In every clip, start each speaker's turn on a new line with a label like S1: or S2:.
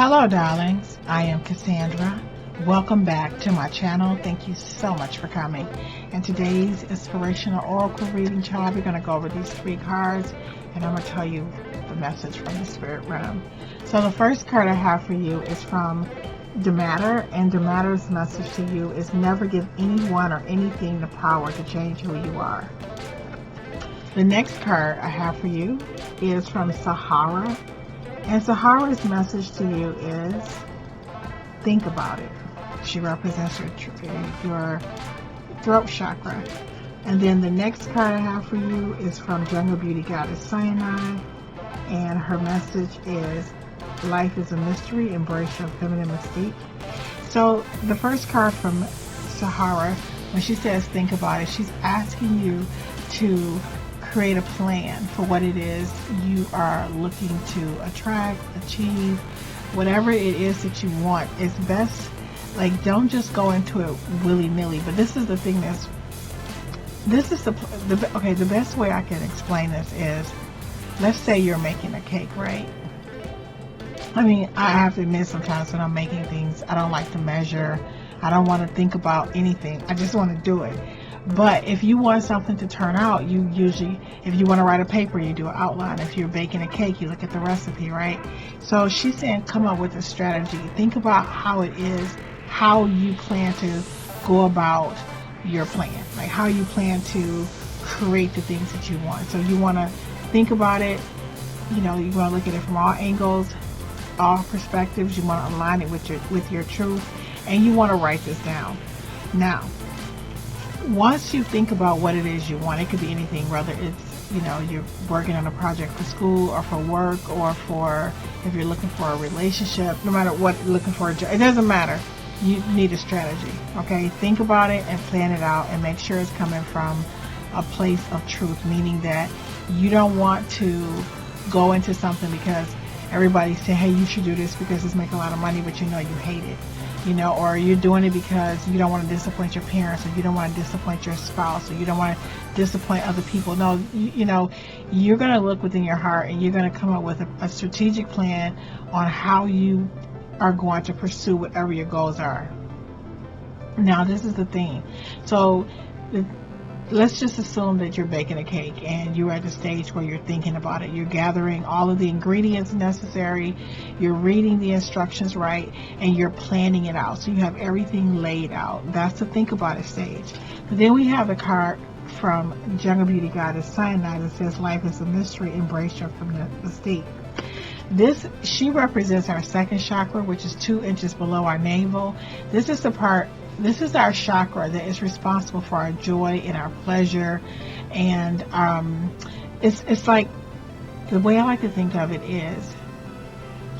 S1: Hello, darlings. I am Cassandra. Welcome back to my channel. Thank you so much for coming. In today's inspirational oracle reading, child, we're going to go over these 3 cards, and I'm going to tell you the message from the spirit realm. So the first card I have for you is from the Matter, and the Matter's message to you is never give anyone or anything the power to change who you are. The next card I have for you is from Sahara, and Sahara's message to you is think about it. She represents your throat chakra. And then the next card I have for you is from Jungle Beauty Goddess Cyanide, and her message is life is a mystery, embrace your feminine mystique. So the first card from Sahara, when she says think about it, she's asking you to create a plan for what it is you are looking to attract, achieve, whatever it is that you want. It's best, like, don't just go into it willy-nilly. But this is the thing the best way I can explain this is, let's say you're making a cake, right? I mean, I have to admit sometimes when I'm making things, I don't like to measure. I don't want to think about anything. I just want to do it. But if you want something to turn out, you usually, if you want to write a paper, you do an outline. If you're baking a cake, you look at the recipe, right? So she's saying come up with a strategy. Think about how it is, how you plan to go about your plan, like how you plan to create the things that you want. So you want to think about it, you know, you want to look at it from all angles, all perspectives. You want to align it with your truth, and you want to write this down. Now, once you think about what it is you want, it could be anything, whether it's, you know, you're working on a project for school or for work, or for, if you're looking for a relationship, no matter what, looking for a job, it doesn't matter. You need a strategy, okay? Think about it and plan it out, and make sure it's coming from a place of truth, meaning that you don't want to go into something because everybody say, hey, you should do this because it's making a lot of money, but you know you hate it. You know, or you're doing it because you don't want to disappoint your parents, or you don't want to disappoint your spouse, or you don't want to disappoint other people. No, you know, you're going to look within your heart, and you're going to come up with a strategic plan on how you are going to pursue whatever your goals are. Now, this is the thing. So let's just assume that you're baking a cake and you're at the stage where you're thinking about it. You're gathering all of the ingredients necessary, you're reading the instructions right, and you're planning it out. So you have everything laid out. That's the think about it stage. But then we have a card from Jungle Beauty Goddess Cyanide that says life is a mystery, embrace your feminine mystique. She represents our second chakra, which is 2 inches below our navel. This is our chakra that is responsible for our joy and our pleasure. And it's like, the way I like to think of it is,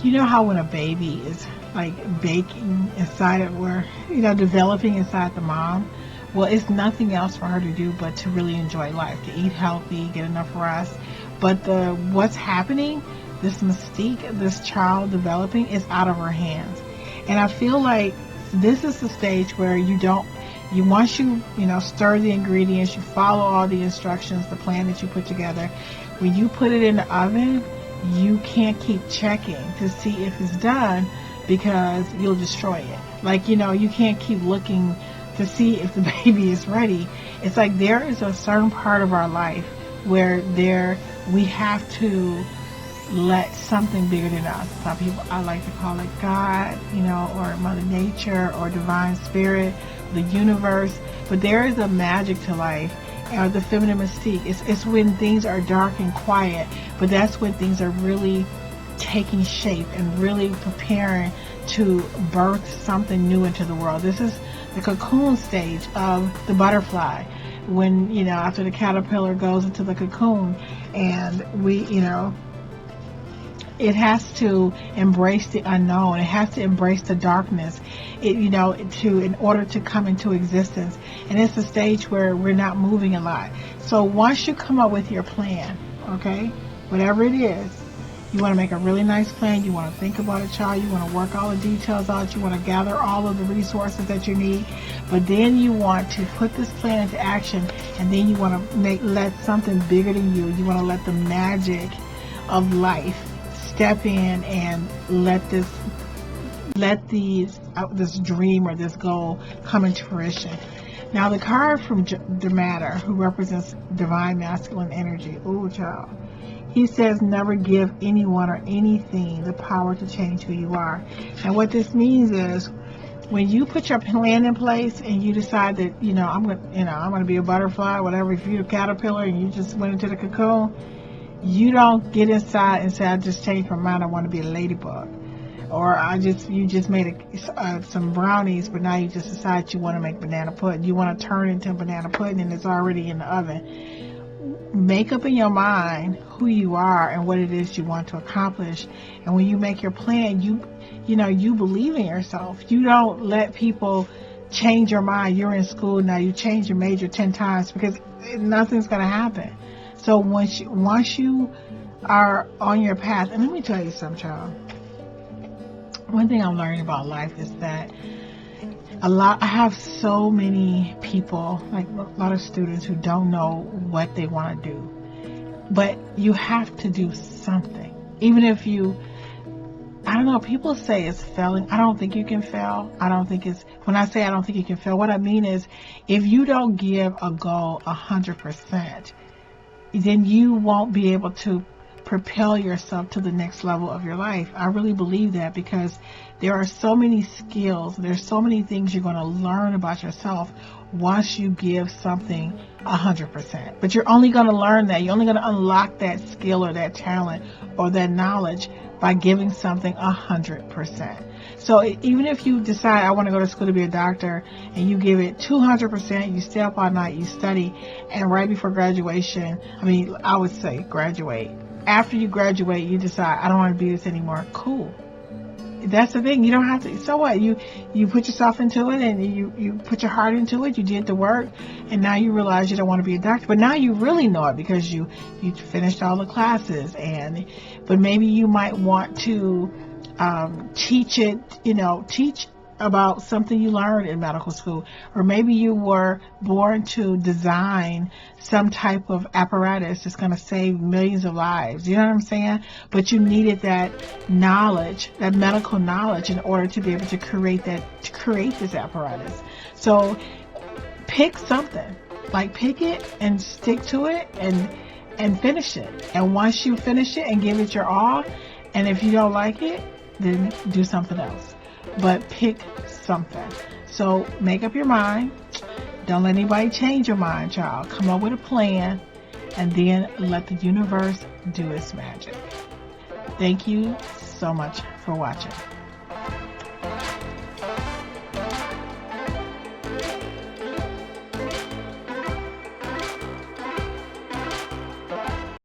S1: you know how when a baby is like baking inside of where, you know, developing inside the mom? Well, it's nothing else for her to do but to really enjoy life, to eat healthy, get enough rest. But what's happening, this mystique, this child developing, is out of her hands. And I feel like this is the stage where once you stir the ingredients, you follow all the instructions, the plan that you put together. When you put it in the oven, you can't keep checking to see if it's done, because you'll destroy it. Like, you know, you can't keep looking to see if the baby is ready. It's like there is a certain part of our life where we have to let something bigger than us. Some people, I like to call it God, you know, or Mother Nature, or Divine Spirit, the universe. But there is a magic to life, or the feminine mystique. It's when things are dark and quiet, but that's when things are really taking shape and really preparing to birth something new into the world. This is the cocoon stage of the butterfly. When, you know, after the caterpillar goes into the cocoon, and it has to embrace the unknown. It has to embrace the darkness, in order to come into existence. And it's a stage where we're not moving a lot. So once you come up with your plan, okay, whatever it is, you want to make a really nice plan. You want to think about a child. You want to work all the details out. You want to gather all of the resources that you need. But then you want to put this plan into action, and then you want to let something bigger than you. You want to let the magic of life step in and let this let this dream or this goal come into fruition. Now, the card from the Matter, who represents divine masculine energy, ooh, child, he says, never give anyone or anything the power to change who you are. And what this means is, when you put your plan in place and you decide that, I'm going to be a butterfly, whatever, if you're a caterpillar and you just went into the cocoon, you don't get inside and say, I just changed my mind, I want to be a ladybug. Or you just made some brownies, but now you just decide you want to make banana pudding. You want to turn into banana pudding and it's already in the oven. Make up in your mind who you are and what it is you want to accomplish. And when you make your plan, you believe in yourself. You don't let people change your mind. You're in school now, you change your major 10 times, because nothing's going to happen. So once you are on your path, and let me tell you something, child. One thing I'm learning about life is that I have so many people, like a lot of students, who don't know what they want to do. But you have to do something. Even if I don't know, people say it's failing. I don't think you can fail. When I say I don't think you can fail, what I mean is, if you don't give a goal 100%, then you won't be able to propel yourself to the next level of your life. I really believe that, because there are so many skills, there's so many things you're going to learn about yourself once you give something 100%. But you're only going to learn that, you're only going to unlock that skill or that talent or that knowledge by giving something 100%. So even if you decide, I want to go to school to be a doctor, and you give it 200%, you stay up all night, you study, and right before graduation, I would say graduate. After you graduate, you decide, I don't want to do this anymore. Cool. That's the thing. You don't have to. So what? You put yourself into it, and you put your heart into it. You did the work, and now you realize you don't want to be a doctor. But now you really know it, because you finished all the classes. But maybe you might want to teach about something you learned in medical school, or maybe you were born to design some type of apparatus that's going to save millions of lives. You know what I'm saying? But you needed that knowledge, that medical knowledge, in order to be able to create this apparatus. So pick something, pick it and stick to it and finish it. And once you finish it and give it your all, and if you don't like it, then do something else. But pick something. So make up your mind. Don't let anybody change your mind, child. Come up with a plan, and then let the universe do its magic. Thank you so much for watching.